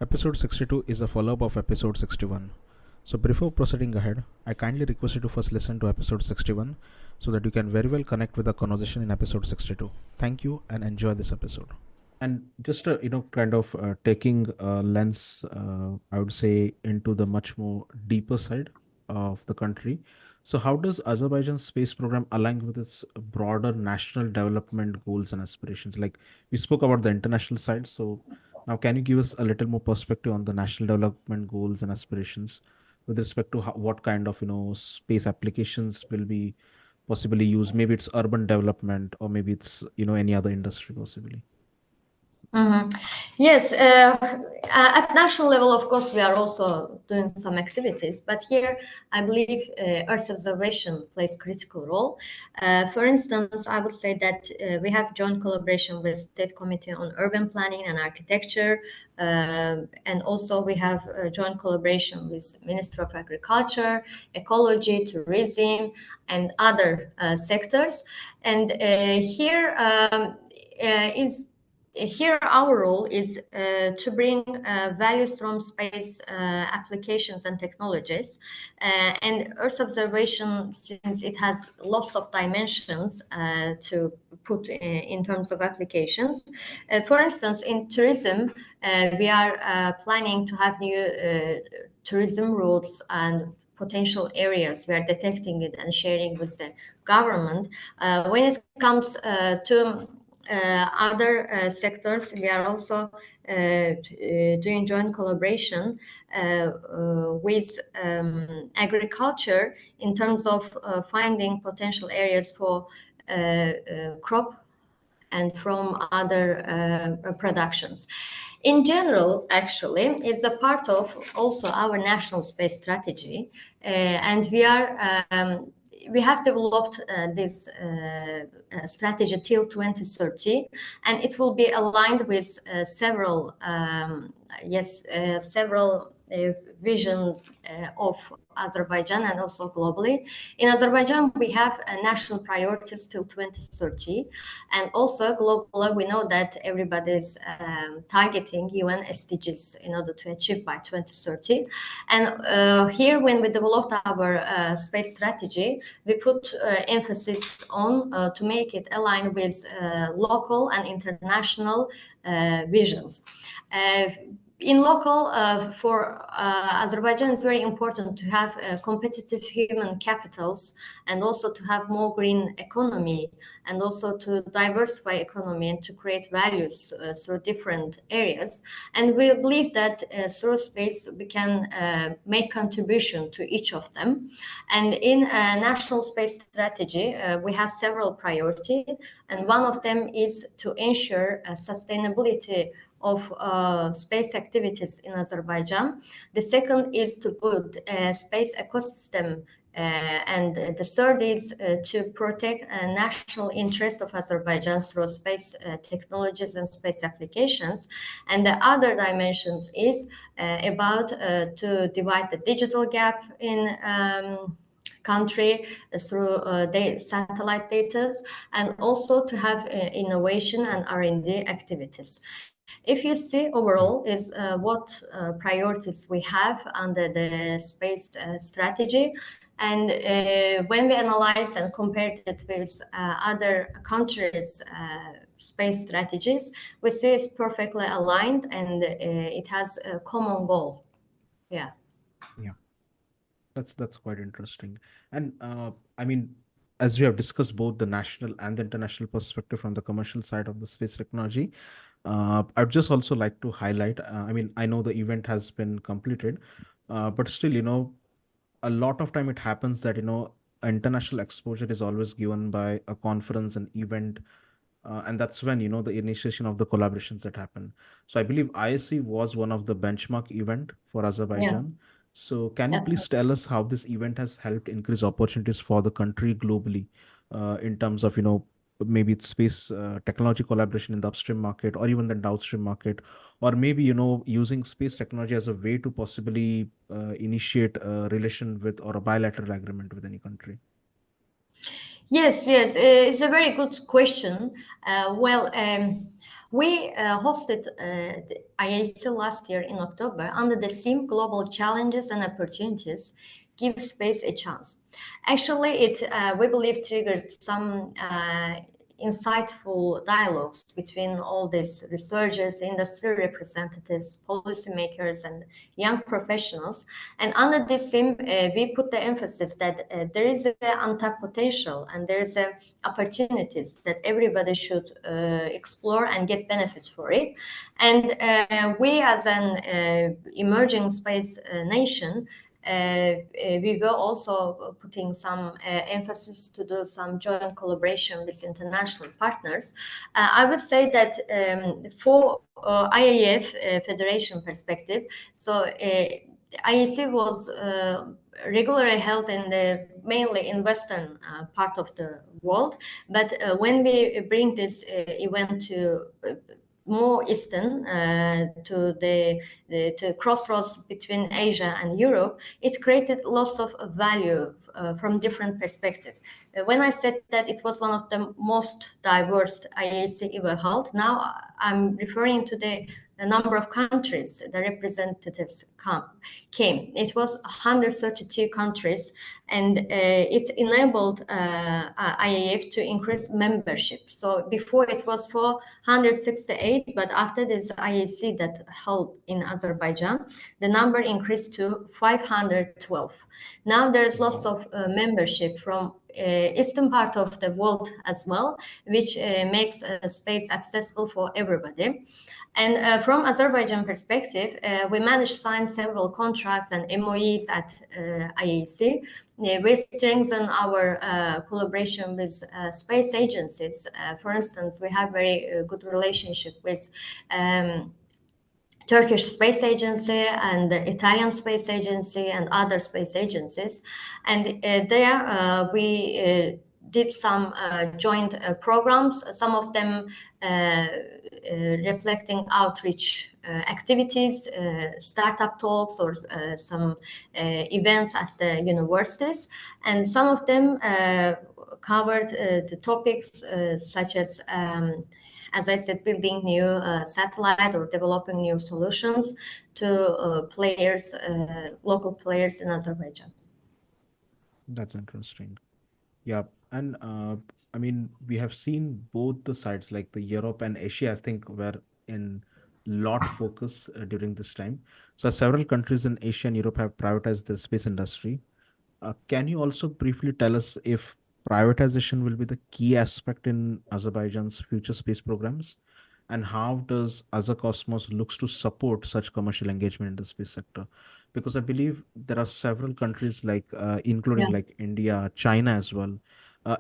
Episode 62 is a follow-up of episode 61. So before proceeding ahead, I kindly request you to first listen to episode 61 so that you can very well connect with the conversation in episode 62. Thank you and enjoy this episode. And just kind of taking a lens, I would say, into the much more deeper side of the country. So how does Azerbaijan's space program align with its broader national development goals and aspirations? Like we spoke about the international side, so now can you give us a little more perspective on the national development goals and aspirations with respect to what kind of space applications will be possibly used? Maybe it's urban development, or maybe it's any other industry possibly. Mhm. Yes, at national level, of course, we are also doing some activities, but here I believe Earth observation plays critical role. For instance, I would say that we have joint collaboration with State Committee on Urban Planning and Architecture, and also we have joint collaboration with Ministry of Agriculture, Ecology, Tourism, and other sectors. And here our role is to bring values from space applications and technologies, and Earth observation, since it has lots of dimensions to put in terms of applications. For instance, in tourism, we are planning to have new tourism routes and potential areas. We are detecting it and sharing with the government. When it comes to other sectors, we are also doing joint collaboration with agriculture in terms of finding potential areas for crop and from other productions. In general, actually, it's a part of also our national space strategy, and we have developed this strategy till 2030, and it will be aligned with several vision of Azerbaijan and also globally. In Azerbaijan, we have national priorities till 2030, and also globally, we know that everybody is targeting UN SDGs in order to achieve by 2030. And here, when we developed our space strategy, we put emphasis on to make it align with local and international visions. In local, for Azerbaijan, it's very important to have competitive human capitals and also to have more green economy and also to diversify economy and to create values through different areas. And we believe that through space, we can make contribution to each of them. And in national space strategy, we have several priorities, and one of them is to ensure sustainability of space activities in Azerbaijan. The second is to build a space ecosystem, and the third is to protect national interest of Azerbaijan through space technologies and space applications. And the other dimensions is about to divide the digital gap in country through satellite data, and also to have innovation and R&D activities. If you see overall is what priorities we have under the space strategy, and when we analyze and compare it with other countries' space strategies, we see it's perfectly aligned and it has a common goal. Yeah. Yeah, that's quite interesting. And I mean, as we have discussed both the national and the international perspective from the commercial side of the space technology, I'd just also like to highlight. I mean, I know the event has been completed, but still, a lot of time it happens that international exposure is always given by a conference, an event, and that's when the initiation of the collaborations that happen. So I believe ISC was one of the benchmark event for Yeah. Azerbaijan. So can you Yeah. please tell us how this event has helped increase opportunities for the country globally, in terms of maybe it's space technology collaboration in the upstream market or even the downstream market, or maybe using space technology as a way to possibly initiate a relation with or a bilateral agreement with any country? Yes, it's a very good question. Well, We hosted the IAC last year in October under the theme Global Challenges and Opportunities Give Space a Chance. Actually, it, we believe, triggered some insightful dialogues between all these researchers, industry representatives, policymakers, and young professionals. And under this theme, we put the emphasis that there is an untapped potential and there is opportunities that everybody should explore and get benefit for it. And we, as an emerging space nation, we were also putting some emphasis to do some joint collaboration with international partners. I would say that for IAF Federation perspective, so IAC was regularly held in the mainly in western part of the world, but when we bring this event to more eastern to the to crossroads between Asia and Europe, it created lots of value from different perspectives. When I said that it was one of the most diverse IAC ever held, now I'm referring to the number of countries the representatives came. It was 132 countries, and it enabled IAF to increase membership. So before it was for 168, but after this IAC that held in Azerbaijan, the number increased to 512. Now there's lots of membership from eastern part of the world as well, which makes space accessible for everybody. And from Azerbaijan perspective, we managed to sign several contracts and MOEs at IAC. We strengthen our collaboration with space agencies. For instance, we have very good relationship with Turkish Space Agency and the Italian Space Agency and other space agencies. And there we did some joint programs, some of them reflecting outreach activities, startup talks, or some events at the universities. And some of them covered the topics such as I said, building new satellite or developing new solutions to players, local players in Azerbaijan. That's interesting. Yeah, and I mean, we have seen both the sides, like the Europe and Asia, I think, were in lot focus during this time. So several countries in Asia and Europe have privatized the space industry. Can you also briefly tell us if privatization will be the key aspect in Azerbaijan's future space programs? And how does Azercosmos looks to support such commercial engagement in the space sector? Because I believe there are several countries like, including Yeah. like India, China as well,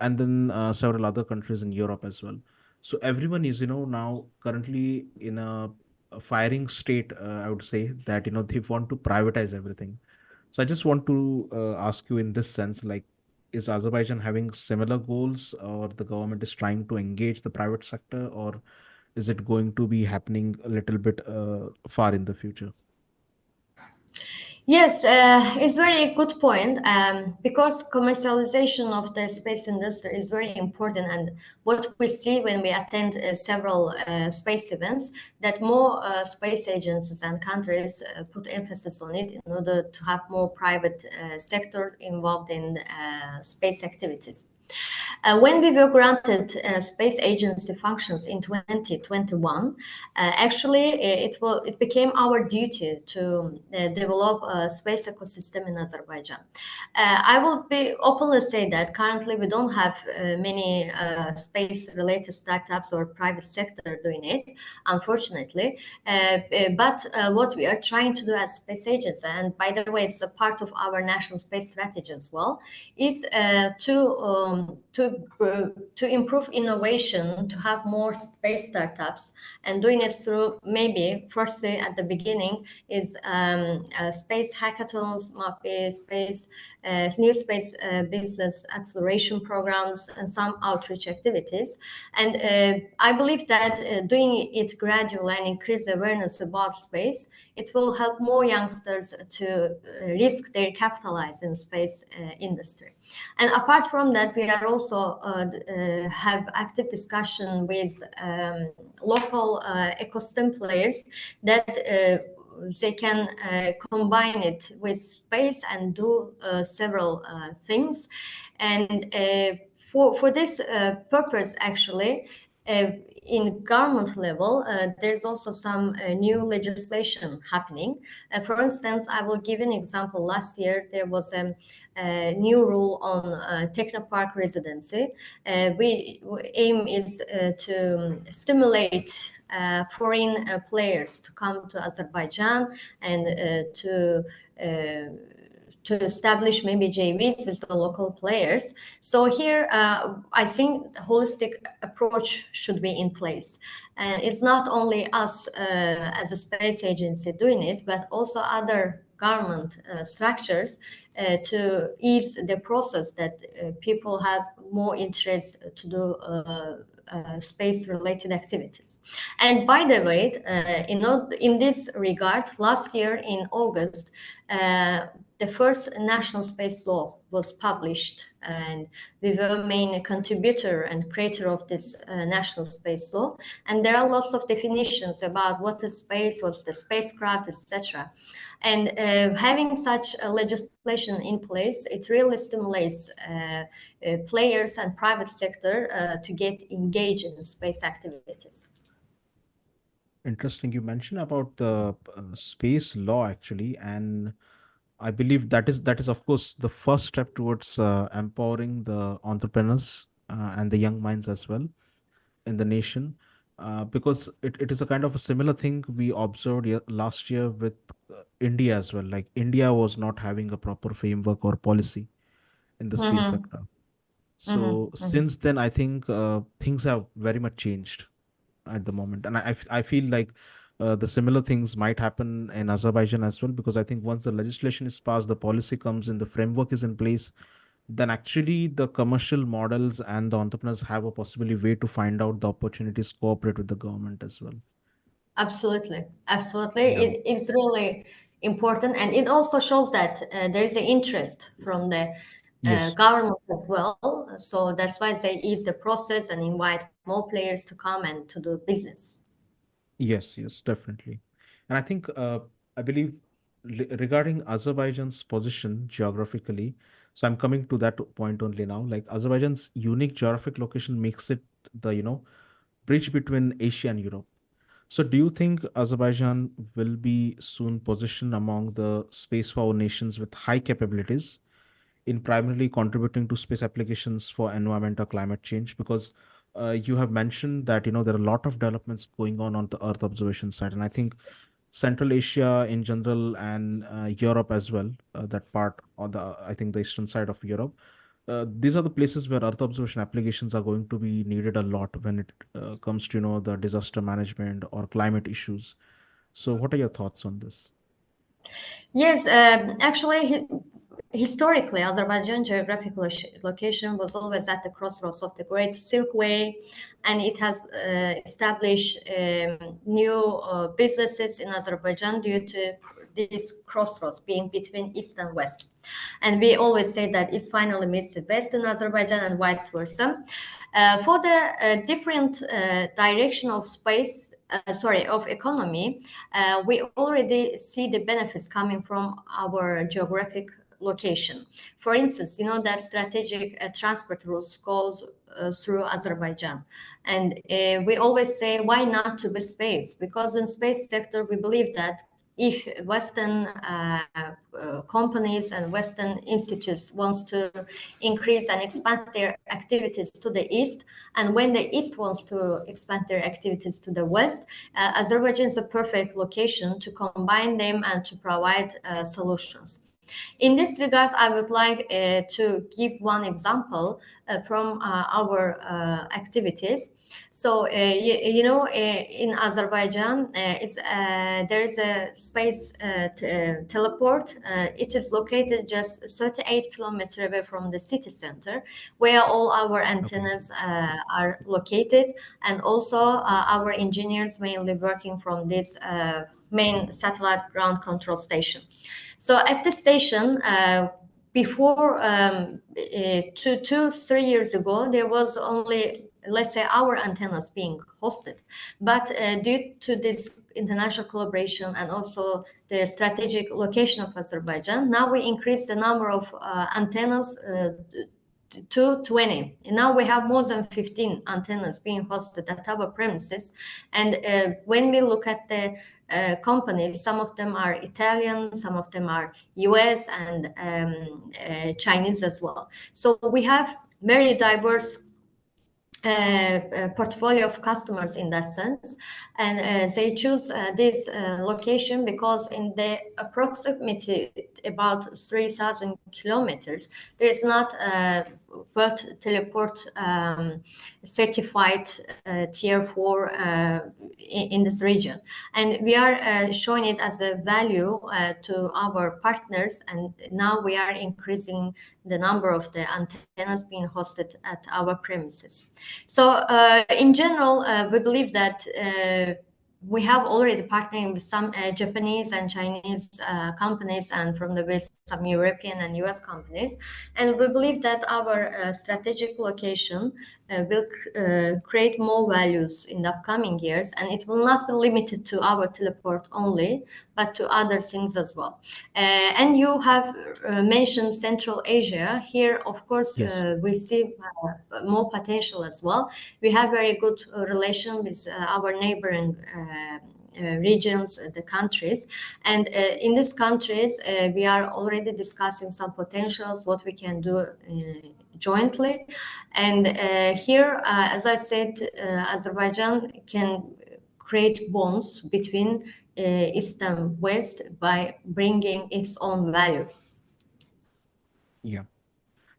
and then several other countries in Europe as well. So everyone is, now currently in a firing state. I would say that they want to privatize everything. So I just want to ask you in this sense, like, is Azerbaijan having similar goals, or the government is trying to engage the private sector, or is it going to be happening a little bit far in the future? Yes, it's very good point, because commercialization of the space industry is very important, and what we see when we attend several space events, that more space agencies and countries put emphasis on it in order to have more private sector involved in space activities. When we were granted space agency functions in 2021, actually it became our duty to develop a space ecosystem in Azerbaijan. I will be openly say that currently we don't have many space-related startups or private sector doing it, unfortunately. But what we are trying to do as space agents, and by the way, it's a part of our national space strategy as well, is to improve innovation, to have more space startups, and doing it through maybe firstly at the beginning is space hackathons, maybe space new space business acceleration programs, and some outreach activities. And I believe that doing it gradually and increase awareness about space, it will help more youngsters to risk their capitalize in space industry. And apart from that, we are also have active discussion with local ecosystem players that they can combine it with space and do several things. And for this purpose, actually, in government level, there's also some new legislation happening. For instance, I will give an example. Last year, there was a new rule on technopark residency. We aim is to stimulate foreign players to come to Azerbaijan and to establish maybe JVs with the local players. So here, I think the holistic approach should be in place. And it's not only us as a space agency doing it, but also other government structures to ease the process that people have more interest to do space-related activities. And by the way, in this regard, last year in August, the first national space law was published, and we were main contributor and creator of this national space law. And there are lots of definitions about what is space, what's the spacecraft, etc. And having such a legislation in place, it really stimulates players and private sector to get engaged in space activities. Interesting. You mentioned about the space law actually, and I believe that is of course the first step towards empowering the entrepreneurs and the young minds as well in the nation, because it is a kind of a similar thing we observed last year with India as well. Like India was not having a proper framework or policy in the space Mm-hmm. sector. So Mm-hmm. since then, I think things have very much changed at the moment, and I feel like the similar things might happen in Azerbaijan as well, because I think once the legislation is passed, the policy comes in, the framework is in place, then actually the commercial models and the entrepreneurs have a possibly way to find out the opportunities, cooperate with the government as well. Absolutely, absolutely. Yeah. It's really important, and it also shows that there is an interest from the Yes. government as well. So that's why they ease the process and invite more players to come and to do business. Yes, yes, definitely. And I think, I believe regarding Azerbaijan's position geographically, so I'm coming to that point only now. Like Azerbaijan's unique geographic location makes it the, bridge between Asia and Europe. So do you think Azerbaijan will be soon positioned among the space power nations with high capabilities in primarily contributing to space applications for environment or climate change? Because you have mentioned that there are a lot of developments going on the Earth observation side, and I think Central Asia in general and Europe as well, that part on the I think the eastern side of Europe. These are the places where Earth observation applications are going to be needed a lot when it comes to the disaster management or climate issues. So, what are your thoughts on this? Yes, actually, historically, Azerbaijan geographic location was always at the crossroads of the Great Silk Way, and it has established new businesses in Azerbaijan due to this crossroads being between East and West. And we always say that it finally meets the West in Azerbaijan and vice versa. For the different direction of space, of economy, we already see the benefits coming from our geographic location. For instance, you know that strategic transport routes goes through Azerbaijan. And we always say, why not to the space? Because in space sector, we believe that if Western companies and Western institutes wants to increase and expand their activities to the east, and when the east wants to expand their activities to the west, Azerbaijan is a perfect location to combine them and to provide solutions. In this regards, I would like to give one example from our activities. So, in Azerbaijan, there is a space teleport. It is located just 38 kilometers away from the city center, where all our Okay. antennas are located, and also our engineers mainly working from this main satellite ground control station. So at the station, before 3 years ago, there was only, let's say, our antennas being hosted. But due to this international collaboration and also the strategic location of Azerbaijan, now we increased the number of antennas to 20. And now we have more than 15 antennas being hosted at our premises. And when we look at the companies, some of them are Italian, some of them are US and Chinese as well. So we have very diverse portfolio of customers in that sense, and they choose this location because in the approximately about 3,000 kilometers there is not world teleport certified tier 4 in this region, and we are showing it as a value to our partners, and now we are increasing the number of the antennas being hosted at our premises. So in general, we believe that we have already partnering with some Japanese and Chinese companies, and from the West, some European and US companies. And we believe that our strategic location will create more values in the upcoming years, and it will not be limited to our teleport only, but to other things as well. And you have mentioned Central Asia. Here, of course, Yes. we see more potential as well. We have very good relation with our neighboring regions, the countries. And in these countries, we are already discussing some potentials, what we can do jointly. And here, as I said, Azerbaijan can create bonds between East and West by bringing its own value. Yeah.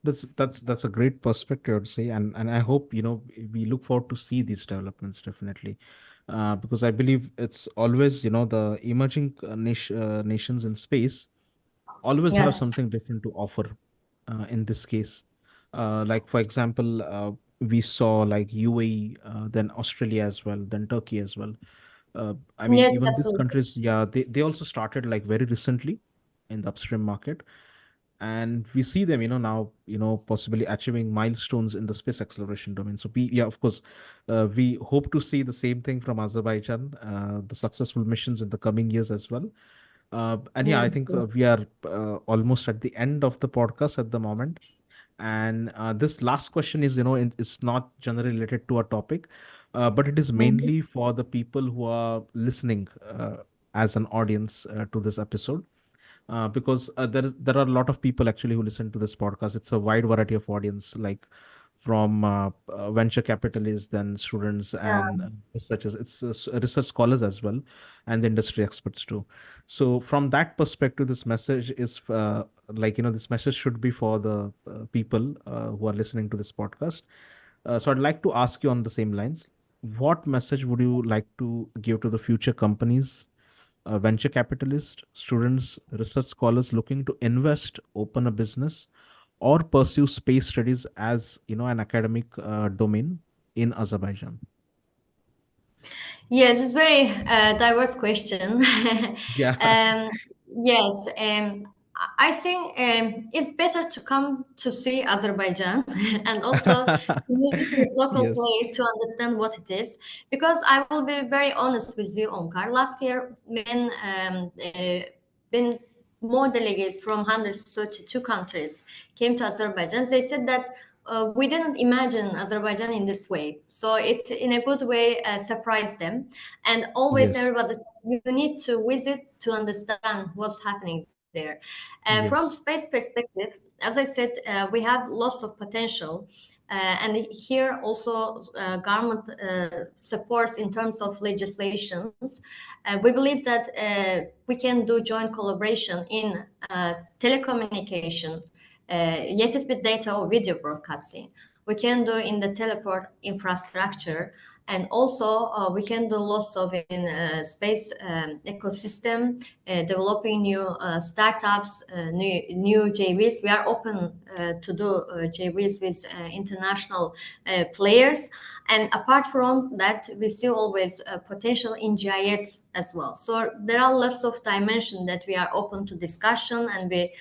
That's a great perspective, I would say, and I hope we look forward to see these developments definitely, because I believe it's always the emerging nations in space always have Yes. something different to offer. In this case, like for example, we saw like UAE, then Australia as well, then Turkey as well. I mean, Yes, even these absolutely. countries, yeah, they also started like very recently in the upstream market, and we see them now possibly achieving milestones in the space acceleration domain. So yeah, of course, we hope to see the same thing from Azerbaijan, the successful missions in the coming years as well. And yeah, I Yes. think we are almost at the end of the podcast at the moment. And this last question is, it's not generally related to a topic, but it is Mhm. mainly for the people who are listening as an audience to this episode, because there are a lot of people actually who listen to this podcast. It's a wide variety of audience, like from venture capitalists, then students and Yeah. researchers. It's research scholars as well, and the industry experts too. So from that perspective, this message is this message should be for the people who are listening to this podcast. So I'd like to ask you on the same lines, what message would you like to give to the future companies, venture capitalists, students, research scholars looking to invest, open a business, or pursue space studies as an academic domain in Azerbaijan? Yes, it's very diverse question. Yeah. Yes, I think it's better to come to see Azerbaijan and also to meet with local Yes. players to understand what it is. Because I will be very honest with you, Onkar. Last year, when more delegates from 132 countries came to Azerbaijan, they said that we didn't imagine Azerbaijan in this way. So it, in a good way, surprised them. And always Yes. everybody said, you need to visit to understand what's happening there. From Yes. space perspective, as I said, we have lots of potential. And here also government supports in terms of legislations. We believe that we can do joint collaboration in telecommunication, yet it with data or video broadcasting. We can do in the teleport infrastructure, and also we can do lots of in space ecosystem, developing new startups, new JVs. We are open to do JVs with international players. And apart from that, we see always potential in GIS as well. So there are lots of dimensions that we are open to discussion, and we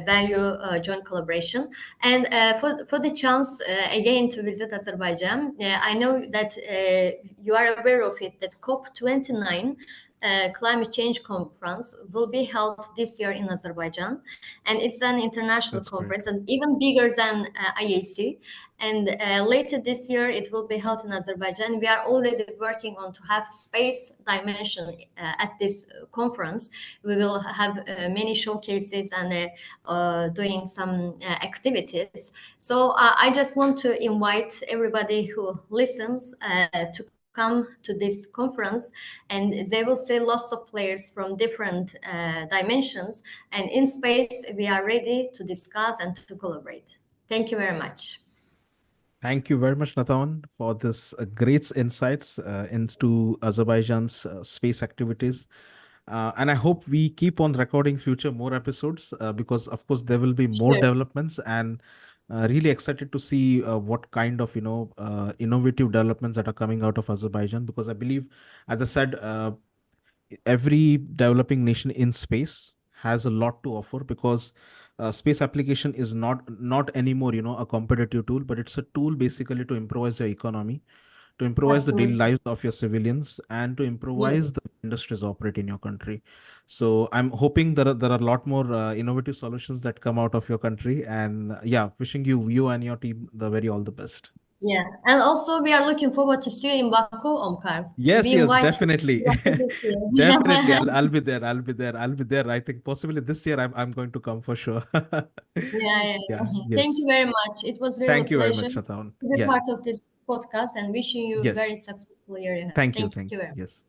value joint collaboration. And for the chance again to visit Azerbaijan, I know that you are aware of it, that COP29 climate change conference will be held this year in Azerbaijan, and it's an international That's great. conference and even bigger than IAC. And later this year it will be held in Azerbaijan. We are already working on to have space dimension at this conference. We will have many showcases and doing some activities. So I just want to invite everybody who listens to come to this conference, and they will see lots of players from different dimensions. And in space, we are ready to discuss and to collaborate. Thank you very much. Thank you very much, Natavan, for this great insights into Azerbaijan's space activities. And I hope we keep on recording future more episodes because, of course, there will be more Sure. developments, and really excited to see what kind of innovative developments that are coming out of Azerbaijan. Because I believe, as I said, every developing nation in space has a lot to offer, because space application is not anymore a competitive tool, but it's a tool basically to improvise your economy, to improvise the daily Absolutely. lives of your civilians, and to Yes. improvise the industries operate in your country. So I'm hoping there are a lot more innovative solutions that come out of your country, and yeah, wishing you and your team the very all the best. Yeah. And also, we are looking forward to see you in Baku, Omkar. Yes, We yes, invite definitely. you to this Definitely. year. I'll be there. I'll be there. I think possibly this year I'm going to come for sure. Yeah, yeah, Yeah, yeah. Thank you yes. very much. It was really a Thank you very pleasure much, Shatan. to be Yeah. part of this podcast, and wishing you a Yes. very successful year ahead. Thank you. Thank Thank you you. very much. Yes.